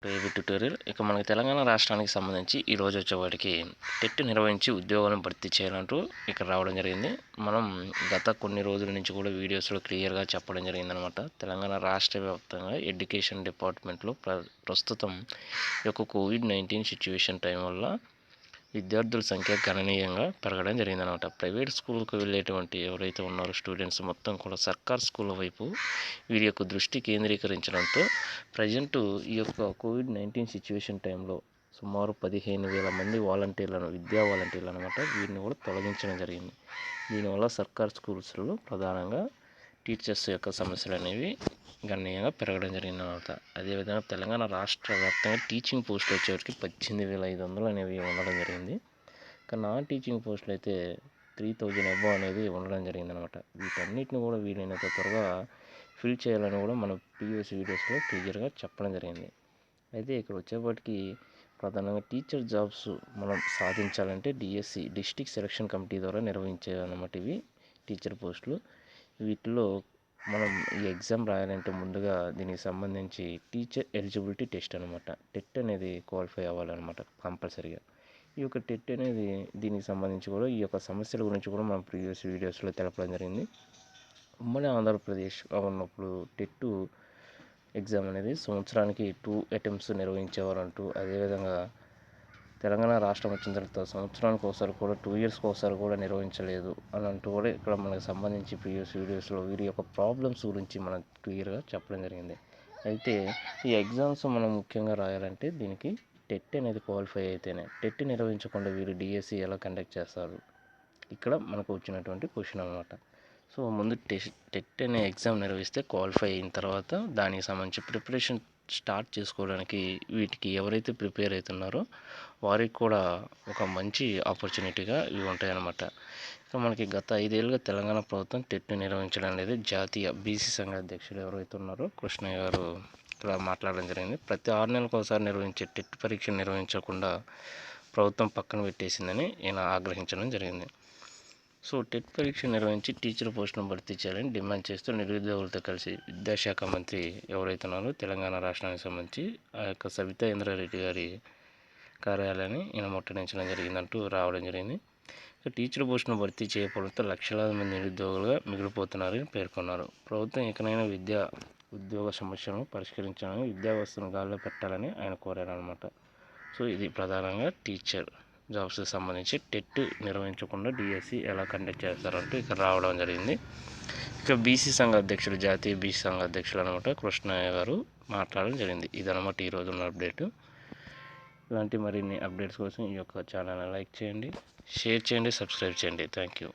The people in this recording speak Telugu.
ఏబీ ట్యుటోరియల్ ఇక మనకి తెలంగాణ రాష్ట్రానికి సంబంధించి ఈ రోజు వచ్చేవాటికి టెట్ నిర్వహించి ఉద్యోగాలను భర్తీ చేయాలంటూ ఇక్కడ రావడం జరిగింది. మనం గత కొన్ని రోజుల నుంచి కూడా వీడియోస్లో క్లియర్గా చెప్పడం జరిగిందనమాట. తెలంగాణ రాష్ట్ర వ్యాప్తంగా ఎడ్యుకేషన్ డిపార్ట్మెంట్లో ప్రస్తుతం ఈ యొక్క కోవిడ్-19 సిచ్యువేషన్ టైం వల్ల విద్యార్థుల సంఖ్య గణనీయంగా పెరగడం జరిగిందనమాట. ప్రైవేట్ స్కూల్కి వెళ్ళేటువంటి ఎవరైతే ఉన్నారో స్టూడెంట్స్ మొత్తం కూడా సర్కార్ స్కూళ్ళ వైపు వీరి యొక్క దృష్టి కేంద్రీకరించడంతో ప్రజెంట్ ఈ యొక్క కోవిడ్-19 సిచ్యువేషన్ టైంలో సుమారు 15,000 మంది వాలంటీర్లను, విద్యా వాలంటీర్లు అనమాట, వీరిని కూడా తొలగించడం జరిగింది. దీనివల్ల సర్కార్ స్కూల్స్లో ప్రధానంగా టీచర్స్ యొక్క సమస్యలు అనేవి గణనీయంగా పెరగడం జరిగిందన్నమాట. అదేవిధంగా తెలంగాణ రాష్ట్ర వ్యాప్తంగా టీచింగ్ పోస్టులు వచ్చేటికి 18,500 అనేవి ఉండడం జరిగింది. కానీ నాన్ టీచింగ్ పోస్టులు అయితే 3,000 అబోవ్ అనేది ఉండడం జరిగిందనమాట. వీటన్నిటిని కూడా వీలైనంత త్వరగా ఫిల్ చేయాలని కూడా మనం ప్రీవియస్ వీడియోస్లో క్లియర్గా చెప్పడం జరిగింది. అయితే ఇక్కడ వచ్చేప్పటికి ప్రధానంగా టీచర్ జాబ్స్ మనం సాధించాలంటే డిఎస్సి డిస్ట్రిక్ట్ సెలక్షన్ కమిటీ ద్వారా నిర్వహించేవన్నమాట ఇవి టీచర్ పోస్టులు. వీటిలో మనం ఈ ఎగ్జామ్ రాయాలంటే ముందుగా దీనికి సంబంధించి టీచర్ ఎలిజిబిలిటీ టెస్ట్ అనమాట. టెట్ అనేది క్వాలిఫై అవ్వాలన్నమాట కంపల్సరీగా. ఈ యొక్క టెట్ అనేది దీనికి సంబంధించి కూడా ఈ యొక్క సమస్యల గురించి కూడా మనం ప్రీవియస్ వీడియోస్లో తెలపడం జరిగింది. ఉమ్మడి ఆంధ్రప్రదేశ్ ఉన్నప్పుడు టెట్ ఎగ్జామ్ అనేది సంవత్సరానికి 2 అటెంప్ట్స్ నిర్వహించేవారంటూ, అదేవిధంగా తెలంగాణ రాష్ట్రం వచ్చిన తర్వాత సంవత్సరానికి ఒకసారి కూడా 2 ఇయర్స్కి ఒకసారి కూడా నిర్వహించలేదు అని అంటూ కూడా ఇక్కడ మనకు సంబంధించి ప్రీవియస్ వీడియోస్లో వీరి యొక్క ప్రాబ్లమ్స్ గురించి మనం క్లియర్గా చెప్పడం జరిగింది. అయితే ఈ ఎగ్జామ్స్ మనం ముఖ్యంగా రాయాలంటే దీనికి టెట్ అనేది క్వాలిఫై అయితేనే. టెట్ నిర్వహించకుండా వీరు డిఎస్సి ఎలా కండక్ట్ చేస్తారు, ఇక్కడ మనకు వచ్చినటువంటి క్వశ్చన్ అనమాట. సో ముందు టెట్ అనే ఎగ్జామ్ నిర్వహిస్తే క్వాలిఫై అయిన తర్వాత దానికి సంబంధించి ప్రిపరేషన్ స్టార్ట్ చేసుకోవడానికి వీటికి ఎవరైతే ప్రిపేర్ అవుతున్నారో వారికి కూడా ఒక మంచి ఆపర్చునిటీగా ఇవి ఉంటాయి అన్నమాట. సో మనకి గత 5 ఏళ్ళుగా తెలంగాణ ప్రభుత్వం టెట్ నిర్వహించడం అనేది జాతీయ బీసీ సంఘ అధ్యక్షులు ఎవరైతే ఉన్నారో కృష్ణయ్య గారు ఇక్కడ మాట్లాడడం జరిగింది. ప్రతి 6 నెలలకు ఒకసారి నిర్వహించే టెట్ పరీక్ష నిర్వహించకుండా ప్రభుత్వం పక్కన పెట్టేసిందని ఈయన ఆగ్రహించడం జరిగింది. సో టెట్ పరీక్ష నిర్వహించి టీచర్ పోస్టును భర్తీ చేయాలని డిమాండ్ చేస్తూ నిరుద్యోగులతో కలిసి విద్యాశాఖ మంత్రి ఎవరైతే ఉన్నారో తెలంగాణ రాష్ట్రానికి సంబంధించి ఆ యొక్క సబితా ఇంద్రారెడ్డి గారి కార్యాలయాన్ని ఈయన ముట్టడించడం జరిగిందంటూ రావడం జరిగింది. టీచర్ పోస్టును భర్తీ చేయకపోవడంతో లక్షలాది మంది నిరుద్యోగులుగా మిగిలిపోతున్నారని పేర్కొన్నారు. ప్రభుత్వం ఎక్కడైనా ఉద్యోగ సమస్యలను పరిష్కరించాలని, విద్యా వ్యవస్థను గాల్లో పెట్టాలని ఆయన కోరారనమాట. సో ఇది ప్రధానంగా టీచర్ జాబ్స్కి సంబంధించి టెట్ నిర్వహించకుండా డిఎస్సి ఎలా కండక్ట్ చేస్తారంటూ ఇక్కడ రావడం జరిగింది. ఇక బీసీ సంఘ అధ్యక్షులు, జాతీయ బీసీ సంఘ అధ్యక్షులు అనమాట కృష్ణయ్య గారు మాట్లాడడం జరిగింది. ఇదనమాట ఈరోజు ఉన్న అప్డేటు. ఇలాంటి మరిన్ని అప్డేట్స్ కోసం ఈ యొక్క ఛానల్ని లైక్ చేయండి, షేర్ చేయండి, సబ్స్క్రైబ్ చేయండి. Thank you.